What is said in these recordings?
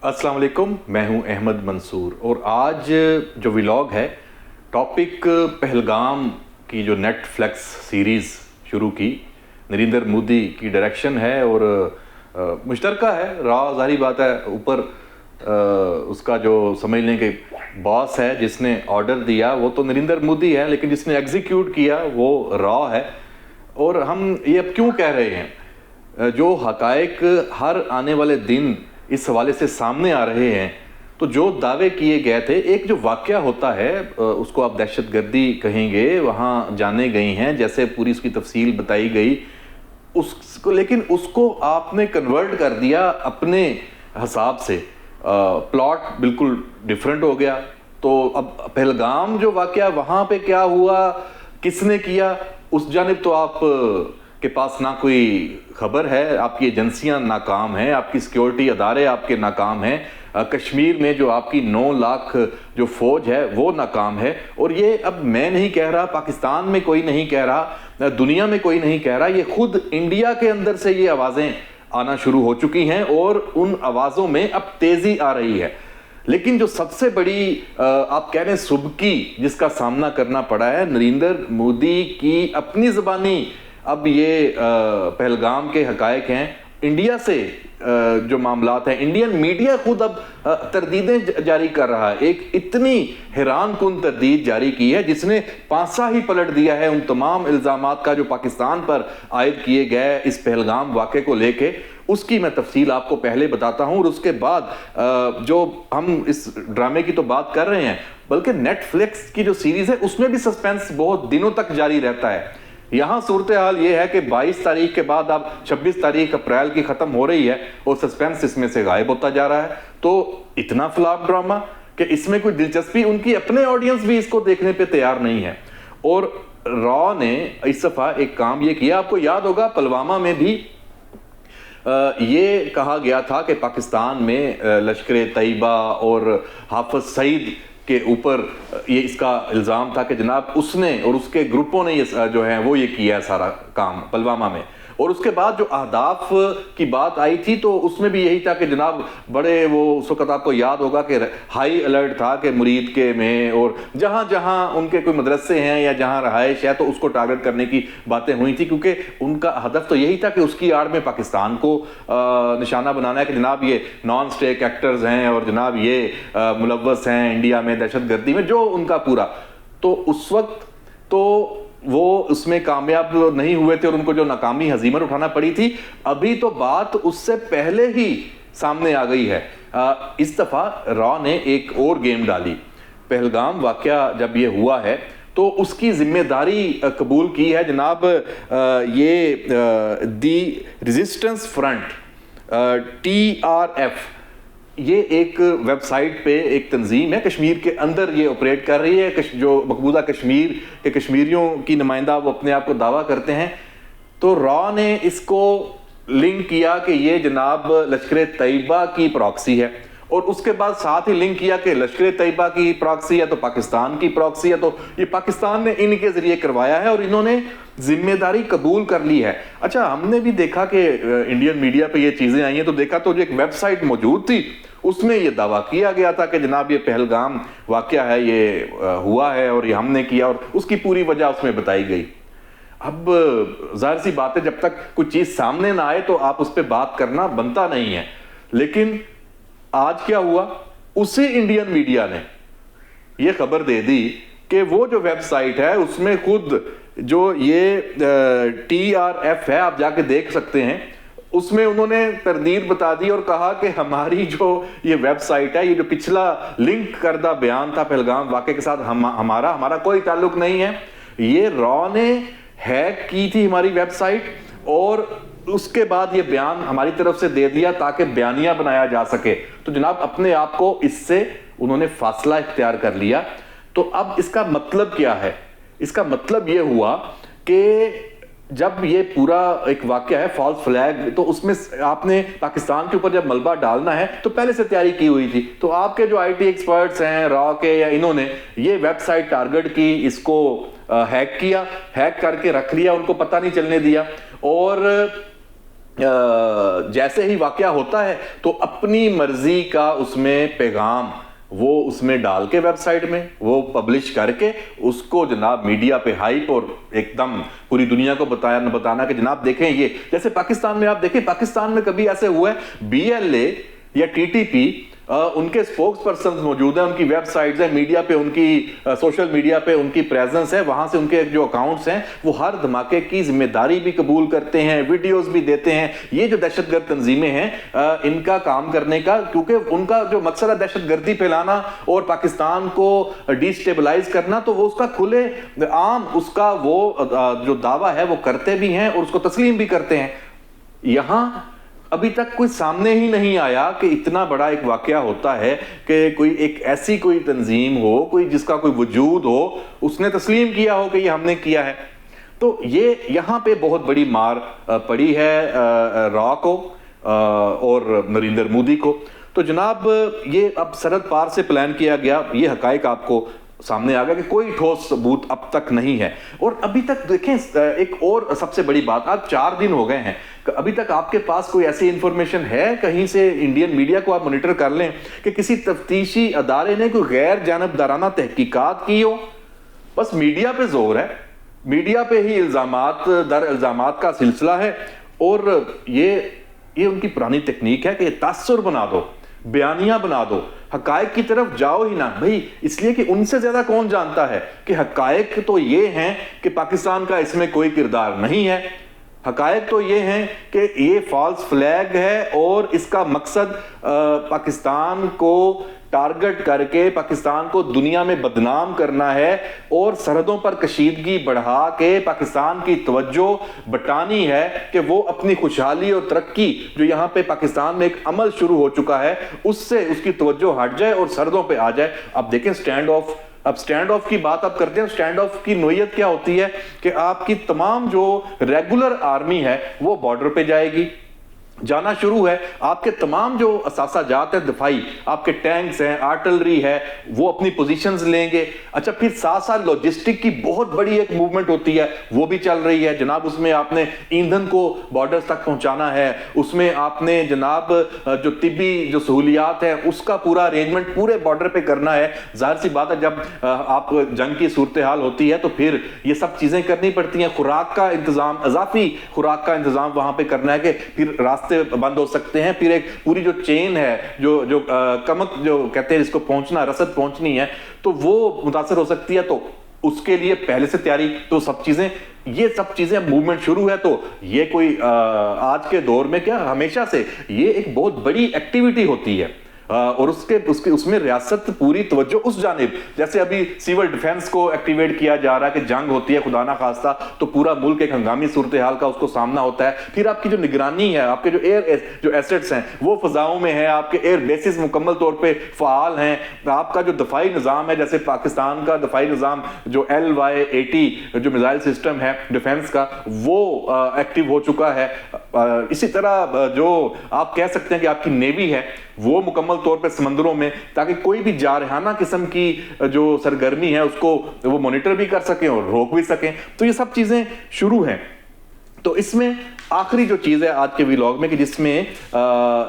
अस्सलाम वालेकुम, मैं हूं अहमद मंसूर और आज जो व्लॉग है टॉपिक पहलगाम की जो नेटफ्लिक्स सीरीज़ शुरू की, नरेंद्र मोदी की डायरेक्शन है और मुश्तरका है। ज़ाहिर बात है, ऊपर उसका जो समझ लें कि बॉस है जिसने ऑर्डर दिया वो तो नरेंद्र मोदी है, लेकिन जिसने एग्जीक्यूट किया वो रॉ है। और हम ये अब क्यों कह रहे हैं, जो हकायक हर आने वाले दिन इस हवाले से सामने आ रहे हैं, तो जो दावे किए गए थे, एक जो वाक़या होता है उसको आप दहशतगर्दी कहेंगे, वहाँ जाने गई हैं, जैसे पूरी उसकी तफसील बताई गई उसको, लेकिन उसको आपने कन्वर्ट कर दिया अपने हिसाब से, प्लॉट बिल्कुल डिफरेंट हो गया। तो अब पहलगाम जो वाक़या वहाँ पे क्या हुआ, किसने किया, उस जानिब तो आप के पास ना कोई खबर है, आपकी एजेंसियां नाकाम हैं, आपकी सिक्योरिटी अदारे आपके नाकाम हैं, कश्मीर में जो आपकी 9 लाख जो फौज है वो नाकाम है। और ये अब मैं नहीं कह रहा, पाकिस्तान में कोई नहीं कह रहा, दुनिया में कोई नहीं कह रहा, ये खुद इंडिया के अंदर से ये आवाज़ें आना शुरू हो चुकी हैं और उन आवाज़ों में अब तेज़ी आ रही है। लेकिन जो सबसे बड़ी आप कह रहे हैं सुबकी जिसका सामना करना पड़ा है, नरेंद्र मोदी की अपनी ज़बानी अब ये पहलगाम के हकायक हैं, इंडिया से जो मामलात हैं, इंडियन मीडिया खुद अब तरदीदें जारी कर रहा है। एक इतनी हैरान कुन तरदीद जारी की है जिसने पांसा ही पलट दिया है उन तमाम इल्ज़ामात का जो पाकिस्तान पर आयद किए गए इस पहलगाम वाक़े को लेके। उसकी मैं तफसील आपको पहले बताता हूं और उसके बाद जो हम इस ड्रामे की तो बात कर रहे हैं, बल्कि नेटफ्लिक्स की जो सीरीज़ है उसमें भी सस्पेंस बहुत दिनों तक जारी रहता है। यहाँ सूरत हाल ये है कि 22 तारीख के बाद अब 26 तारीख अप्रैल की ख़त्म हो रही है और सस्पेंस इसमें से गायब होता जा रहा है। तो इतना फ्लॉप ड्रामा कि इसमें कोई दिलचस्पी, उनकी अपने ऑडियंस भी इसको देखने पे तैयार नहीं है। और रॉ ने इस दफ़ा एक काम ये किया, आपको याद होगा पुलवामा में भी ये कहा गया था कि पाकिस्तान में लश्कर तैयबा और हाफिज सईद के ऊपर ये इसका इल्ज़ाम था कि जनाब उसने और उसके ग्रुपों ने ये जो है वो ये किया सारा काम पुलवामा में। और उसके बाद जो अहदाफ की बात आई थी तो उसमें भी यही था कि जनाब बड़े वो उस वक़्त आपको याद होगा कि हाई अलर्ट था कि मुरीद के में और जहाँ जहाँ उनके कोई मदरसे हैं या जहाँ रहायश है तो उसको टारगेट करने की बातें हुई थी, क्योंकि उनका हदफ तो यही था कि उसकी आड़ में पाकिस्तान को निशाना बनाना है कि जनाब ये नॉन स्टेट एक्टर्स हैं और जनाब ये मुलव्वस हैं इंडिया में दहशतगर्दी में, जो उनका पूरा। तो उस वक्त तो वो उसमें कामयाब नहीं हुए थे और उनको जो नाकामी हजीमत उठाना पड़ी थी। अभी तो बात उससे पहले ही सामने आ गई है। इस दफ़ा रॉ ने एक और गेम डाली। पहलगाम वाक़या जब ये हुआ है तो उसकी जिम्मेदारी कबूल की है जनाब ये दी रेजिस्टेंस फ्रंट TRF, ये एक वेबसाइट पे एक तंजीम है, कश्मीर के अंदर ये ऑपरेट कर रही है। जो मकबूजा कश्मीर के कश्मीरियों की नुमाइंदा वो अपने आप को दावा करते हैं। तो रॉ ने इसको लिंक किया कि ये जनाब लश्कर तैयबा की प्रॉक्सी है और उसके बाद साथ ही लिंक किया कि लश्कर तैयबा की प्रॉक्सी है तो पाकिस्तान की प्रॉक्सी है, तो ये पाकिस्तान ने इनके जरिए करवाया है और इन्होंने जिम्मेदारी कबूल कर ली है। अच्छा, हमने भी देखा कि इंडियन मीडिया पे ये चीज़ें आई हैं तो देखा तो जो एक वेबसाइट मौजूद थी उसमें ये दावा किया गया था कि जनाब ये पहलगाम वाक़या है, ये हुआ है और ये हमने किया और उसकी पूरी वजह उसमें बताई गई। अब जाहिर सी बात है, जब तक कुछ चीज़ सामने ना आए तो आप उस पर बात करना बनता नहीं है। लेकिन आज क्या हुआ, उसी इंडियन मीडिया ने ये खबर दे दी कि वो जो वेबसाइट है उसमें खुद जो ये TRF है, आप जाके देख सकते हैं, उसमें उन्होंने तरदीद बता दी और कहा कि हमारी जो ये वेबसाइट है, ये जो पिछला लिंक करदा बयान था पहलगाम वाक़े के साथ, हमारा कोई ताल्लुक नहीं है। ये रॉ ने हैक की थी हमारी वेबसाइट और उसके बाद ये बयान हमारी तरफ से दे दिया ताकि बयानिया बनाया जा सके। तो जनाब अपने आप को इससे उन्होंने फासला इख्तियार कर लिया। तो अब इसका मतलब क्या है? इसका मतलब ये हुआ कि जब ये पूरा एक वाक़या है फॉल्स फ्लैग, तो उसमें आपने पाकिस्तान के ऊपर जब मलबा डालना है तो पहले से तैयारी की हुई थी। तो आपके जो IT एक्सपर्ट्स हैं रॉ के, या इन्होंने ये वेबसाइट टारगेट की, इसको हैक किया, हैक करके रख लिया, उनको पता नहीं चलने दिया। और जैसे ही वाकया होता है तो अपनी मर्जी का उसमें पैगाम वो उसमें डाल के वेबसाइट में वो पब्लिश करके उसको जनाब मीडिया पे हाइप और एकदम पूरी दुनिया को बताना कि जनाब देखें ये, जैसे पाकिस्तान में आप देखें, पाकिस्तान में कभी ऐसे हुआ है BLA या TTP उनके स्पोक्स पर्सन मौजूद हैं, उनकी वेबसाइट्स हैं, मीडिया पे उनकी सोशल मीडिया पे उनकी प्रेजेंस है, वहां से उनके जो अकाउंट्स हैं वो हर धमाके की जिम्मेदारी भी कबूल करते हैं, वीडियोस भी देते हैं। ये जो दहशतगर्द तंजीमें हैं इनका काम करने का, क्योंकि उनका जो मकसद है दहशतगर्दी फैलाना और पाकिस्तान को डिस्टेबलाइज करना, तो वो उसका खुले आम उसका वो जो दावा है वो करते भी हैं और उसको तस्लीम भी करते हैं। यहां अभी तक कोई सामने ही नहीं आया कि इतना बड़ा एक वाकया होता है कि कोई एक ऐसी कोई तंजीम हो, कोई जिसका कोई वजूद हो, उसने तस्लीम किया हो कि ये हमने किया है। तो ये यहाँ पे बहुत बड़ी मार पड़ी है रॉ को और नरेंद्र मोदी को। तो जनाब ये अब सरहद पार से प्लान किया गया, ये हकायक आपको सामने आ गया कि कोई ठोस सबूत अब तक नहीं है। और अभी तक देखें एक और सबसे बड़ी बात, आज 4 दिन हो गए हैं, अभी तक आपके पास कोई ऐसी इंफॉर्मेशन है कहीं से, इंडियन मीडिया को आप मॉनिटर कर लें कि किसी तफ्तीशी अदारे ने कोई गैर जानबदाराना तहकीकात की हो? बस मीडिया पे जोर है, मीडिया पे ही इल्जामात दर इल्जामात का सिलसिला है। और ये उनकी पुरानी तकनीक है कि तासुर बना दो, बयानियां बना दो, हकायक की तरफ जाओ ही ना भाई, इसलिए कि उनसे ज्यादा कौन जानता है कि हकायक तो ये हैं कि पाकिस्तान का इसमें कोई किरदार नहीं है। हकायक तो ये हैं कि ये फॉल्स फ्लैग है और इसका मकसद पाकिस्तान को टारगेट करके पाकिस्तान को दुनिया में बदनाम करना है और सरहदों पर कशीदगी बढ़ा के पाकिस्तान की तवज्जो बटानी है कि वो अपनी खुशहाली और तरक्की जो यहाँ पे पाकिस्तान में एक अमल शुरू हो चुका है उससे उसकी तवज्जो हट जाए और सरहदों पे आ जाए। अब देखें स्टैंड ऑफ, अब स्टैंड ऑफ की बात आप करते हैं, स्टैंड ऑफ की नोयत क्या होती है कि आपकी तमाम जो रेगुलर आर्मी है वो बॉर्डर पे जाएगी, जाना शुरू है, आपके तमाम जो असासाजात है दफाई, आपके टैंक्स हैं, आर्टिलरी है, वो अपनी पोजीशंस लेंगे। अच्छा, फिर साथ साथ लॉजिस्टिक की बहुत बड़ी एक मूवमेंट होती है, वो भी चल रही है जनाब। उसमें आपने ईंधन को बॉर्डर्स तक पहुंचाना है, उसमें आपने जनाब जो तिब्बी जो सहूलियात है उसका पूरा अरेंजमेंट पूरे बॉर्डर पे करना है। जाहिर सी बात है जब आप जंग की सूरत हाल होती है तो फिर ये सब चीजें करनी पड़ती हैं। खुराक का इंतजाम, अजाफी खुराक का इंतजाम वहां पे करना है कि फिर रास्ते बंद हो सकते हैं, फिर एक पूरी जो चेन है जो कमक जो कहते हैं इसको पहुंचना, रसद पहुंचनी है, तो वो मुतासर हो सकती है। तो उसके लिए पहले से तैयारी, तो ये सब चीजें मूवमेंट शुरू है। तो ये कोई आज के दौर में क्या, हमेशा से ये एक बहुत बड़ी एक्टिविटी होती है और उसमें रियासत पूरी तवज्जो उस जानिब, जैसे अभी सिविल डिफेंस को एक्टिवेट किया जा रहा है कि जंग होती है खुदा ना खास्ता तो पूरा मुल्क एक हंगामी सूरत हाल का उसको सामना होता है। फिर आपकी जो निगरानी है, आपके जो जो एसेट्स हैं वो फजाओं में है, आपके एयर बेसिस मुकम्मल तौर पे फाल हैं, आपका जो दफाई निज़ाम है, जैसे पाकिस्तान का दफाई निज़ाम जो LY-80 जो मिसाइल सिस्टम है डिफेंस का वो एक्टिव हो चुका है। इसी तरह जो आप कह सकते हैं कि आपकी नेवी है वो मुकम्मल तौर पे समंदरों में, ताकि कोई भी जारहाना किस्म की जो सरगर्मी है उसको वो मॉनिटर भी कर सकें और रोक भी सकें। तो ये सब चीजें शुरू हैं। तो इसमें आखिरी जो चीज है आज के व्लॉग में कि जिसमें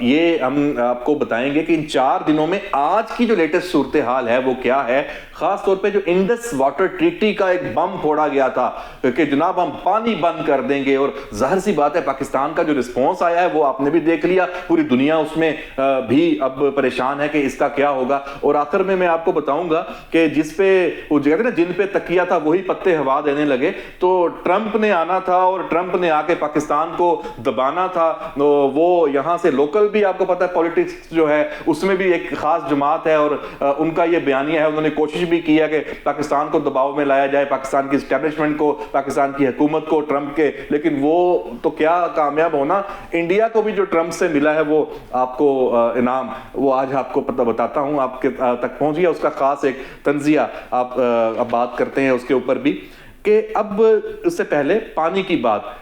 ये हम आपको बताएंगे कि इन 4 दिनों में आज की जो लेटेस्ट सूरत हाल है वो क्या है। खास तौर पे जो इंडस वाटर ट्रीटी का एक बम फोड़ा गया था कि जनाब हम पानी बंद कर देंगे, और जाहिर सी बात है पाकिस्तान का जो रिस्पॉन्स आया है वो आपने भी देख लिया, पूरी दुनिया उसमें भी अब परेशान है कि इसका क्या होगा। और आखिर में मैं आपको बताऊंगा कि जिस पे वो कहते हैं ना जिन पे तकिया था वही पत्ते हवा देने लगे, तो ट्रंप ने आना था और ट्रंप ने आके पाकिस्तान को दबाना था। तो वो यहां से लोकल भी आपको पता है पॉलिटिक्स जो है उसमें भी एक खास जमात है और उनका ये बयानिया है, उन्होंने कोशिश भी किया कि पाकिस्तान को दबाव में लाया जाए, पाकिस्तान की एस्टेब्लिशमेंट को, पाकिस्तान की हुकूमत को ट्रंप के, लेकिन वो तो क्या कामयाब होना। इंडिया को भी जो ट्रंप से मिला है वो आपको इनाम वो आज आपको पता बताता हूं, आपके तक पहुंच गया उसका खास एक तंजिया। आप अब बात करते हैं उसके ऊपर भी कि अब उससे पहले पानी की बात,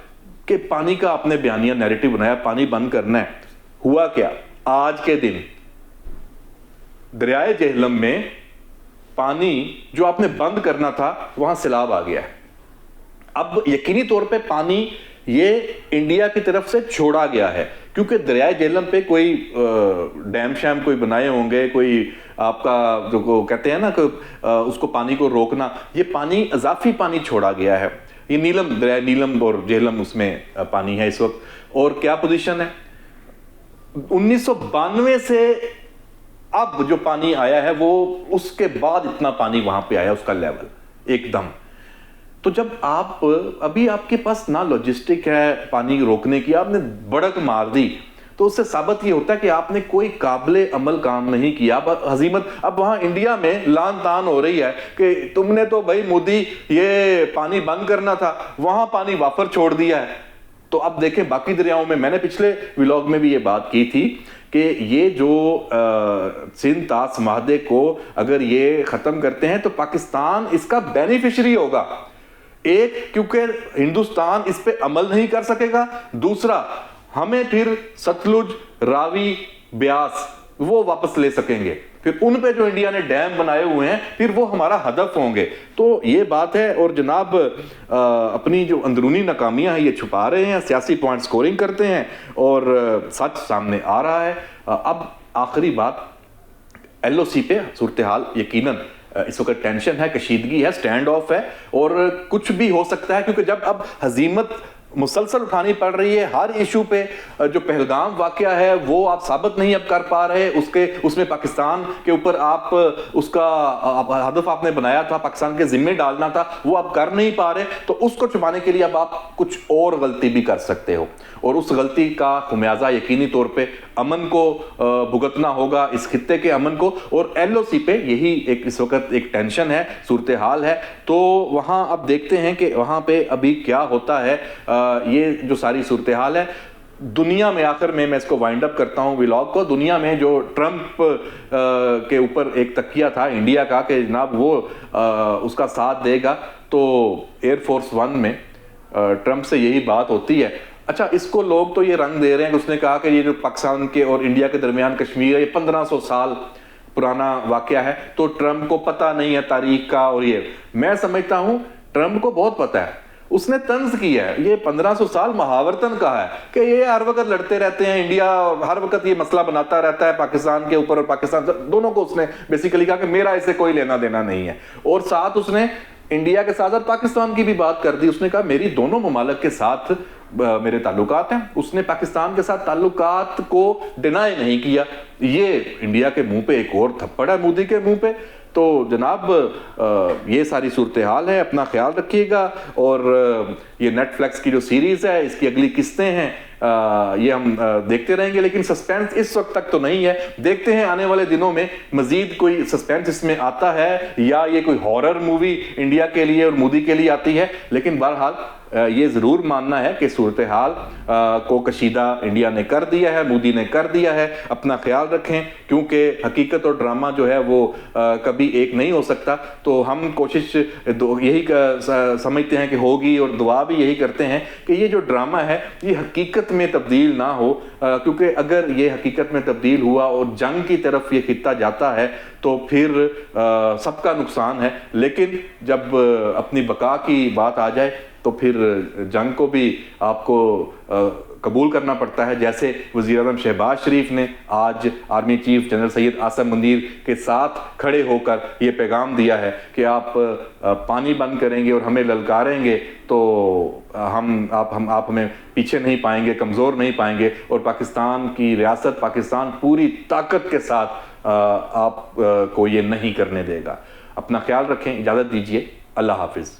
कि पानी का आपने बयानिया नैरेटिव बनाया, पानी बंद करना है। हुआ क्या आज के दिन दरियाए जेहलम में पानी जो आपने बंद करना था वहां सैलाब आ गया है। अब यकीनी तौर पे पानी یہ انڈیا کی طرف سے چھوڑا گیا ہے، کیونکہ دریائے جہلم پہ کوئی ڈیم شیم کوئی بنائے ہوں گے، کوئی آپ کا جو کہتے ہیں نا کہ اس کو پانی کو روکنا، یہ پانی اضافی پانی چھوڑا گیا ہے. یہ نیلم، دریائے نیلم اور جہلم اس میں پانی ہے اس وقت. اور کیا پوزیشن ہے 1992 سے اب جو پانی آیا ہے وہ اس کے بعد اتنا پانی وہاں پہ آیا، اس کا لیول ایک دم. تو جب آپ ابھی آپ کے پاس نہ لاجسٹک ہے پانی روکنے کی، آپ نے بڑک مار دی، تو اس سے ثابت یہ ہوتا ہے کہ آپ نے کوئی قابل عمل کام نہیں کیا. ہزیمت اب وہاں انڈیا میں لان تان ہو رہی ہے کہ تم نے تو بھائی مودی یہ پانی بند کرنا تھا، وہاں پانی وافر چھوڑ دیا ہے. تو اب دیکھیں باقی دریاؤں میں نے پچھلے ولاگ میں بھی یہ بات کی تھی کہ یہ جو سندھ طاس معاہدے کو اگر یہ ختم کرتے ہیں تو پاکستان اس کا بینیفیشری ہوگا. ایک، کیونکہ ہندوستان اس پہ عمل نہیں کر سکے گا. دوسرا، ہمیں پھر ستلج، راوی، بیاس وہ واپس لے سکیں گے. پھر ان پہ جو انڈیا نے ڈیم بنائے ہوئے ہیں پھر وہ ہمارا ہدف ہوں گے. تو یہ بات ہے. اور جناب اپنی جو اندرونی ناکامیاں ہیں یہ چھپا رہے ہیں، سیاسی پوائنٹ سکورنگ کرتے ہیں اور سچ سامنے آ رہا ہے. اب آخری بات، ایل او سی پہ صورتحال یقیناً اس وقت ٹینشن ہے، کشیدگی ہے، سٹینڈ آف ہے اور کچھ بھی ہو سکتا ہے، کیونکہ جب اب ہزیمت مسلسل اٹھانی پڑ رہی ہے ہر ایشو پہ. جو پہلگام واقعہ ہے وہ آپ ثابت نہیں اب کر پا رہے، اس میں پاکستان کے اوپر آپ اس کا ہدف آپ نے بنایا تھا، پاکستان کے ذمے ڈالنا تھا، وہ آپ کر نہیں پا رہے. تو اس کو چھپانے کے لیے اب آپ کچھ اور غلطی بھی کر سکتے ہو، اور اس غلطی کا خمیازہ یقینی طور پہ امن کو بھگتنا ہوگا، اس خطے کے امن کو. اور ایل او سی پہ یہی ایک اس وقت ایک ٹینشن ہے، صورتحال ہے. تو وہاں اب دیکھتے ہیں کہ وہاں پہ ابھی کیا ہوتا ہے. یہ جو ساری صورتحال ہے دنیا میں، آخر میں اس کو وائنڈ اپ کرتا ہوں ولاگ کو، دنیا میں جو ٹرمپ کے اوپر ایک تکیہ تھا انڈیا کا کہ جناب وہ اس کا ساتھ دے گا، تو ایئر فورس ون میں ٹرمپ سے یہی بات ہوتی ہے. اچھا، اس کو لوگ تو یہ رنگ دے رہے ہیں کہ اس نے کہا کہ یہ جو پاکستان کے اور انڈیا کے درمیان کشمیر ہے یہ 1500 سال پرانا واقعہ ہے، تو ٹرمپ کو پتہ نہیں ہے تاریخ کا. اور یہ میں سمجھتا ہوں ٹرمپ کو بہت پتہ ہے، اس نے طنز کیا ہے. یہ 1500 سال محاورتن کہا ہے کہ یہ ہر وقت لڑتے رہتے ہیں، انڈیا ہر وقت یہ مسئلہ بناتا رہتا ہے پاکستان کے اوپر، اور پاکستان دونوں کو اس نے بیسیکلی کہا کہ میرا اس سے کوئی لینا دینا نہیں ہے. اور ساتھ اس نے انڈیا کے ساتھ ساتھ پاکستان کی بھی بات کر دی. اس نے کہا میری دونوں ممالک کے ساتھ میرے تعلقات ہیں. اس نے پاکستان کے ساتھ تعلقات کو ڈینائی نہیں کیا. یہ انڈیا کے منہ پہ ایک اور تھپڑ ہے مودی کے منہ پہ. تو جناب یہ ساری صورتحال ہے، اپنا خیال رکھیے گا. اور یہ نیٹ فلیکس کی جو سیریز ہے اس کی اگلی قسطیں ہیں یہ ہم دیکھتے رہیں گے، لیکن سسپینس اس وقت تک تو نہیں ہے. دیکھتے ہیں آنے والے دنوں میں مزید کوئی سسپینس اس میں آتا ہے یا یہ کوئی ہارر مووی انڈیا کے لیے اور مودی کے لیے آتی ہے. لیکن بہرحال یہ ضرور ماننا ہے کہ صورتحال کو کشیدہ انڈیا نے کر دیا ہے، مودی نے کر دیا ہے. اپنا خیال رکھیں، کیونکہ حقیقت اور ڈرامہ جو ہے وہ کبھی ایک نہیں ہو سکتا. تو ہم کوشش یہی سمجھتے ہیں کہ ہوگی، اور دعا بھی یہی کرتے ہیں کہ یہ جو ڈرامہ ہے یہ حقیقت میں تبدیل نہ ہو، کیونکہ اگر یہ حقیقت میں تبدیل ہوا اور جنگ کی طرف یہ خطہ جاتا ہے تو پھر سب کا نقصان ہے. لیکن جب اپنی بقا کی بات آ جائے تو پھر جنگ کو بھی آپ کو قبول کرنا پڑتا ہے. جیسے وزیر اعظم شہباز شریف نے آج army chief general Syed Asim Munir کے ساتھ کھڑے ہو کر یہ پیغام دیا ہے کہ آپ پانی بند کریں گے اور ہمیں للکاریں گے تو آپ ہمیں پیچھے نہیں پائیں گے، کمزور نہیں پائیں گے، اور پاکستان کی ریاست، پاکستان پوری طاقت کے ساتھ آپ کو یہ نہیں کرنے دے گا. اپنا خیال رکھیں، اجازت دیجیے، اللہ حافظ.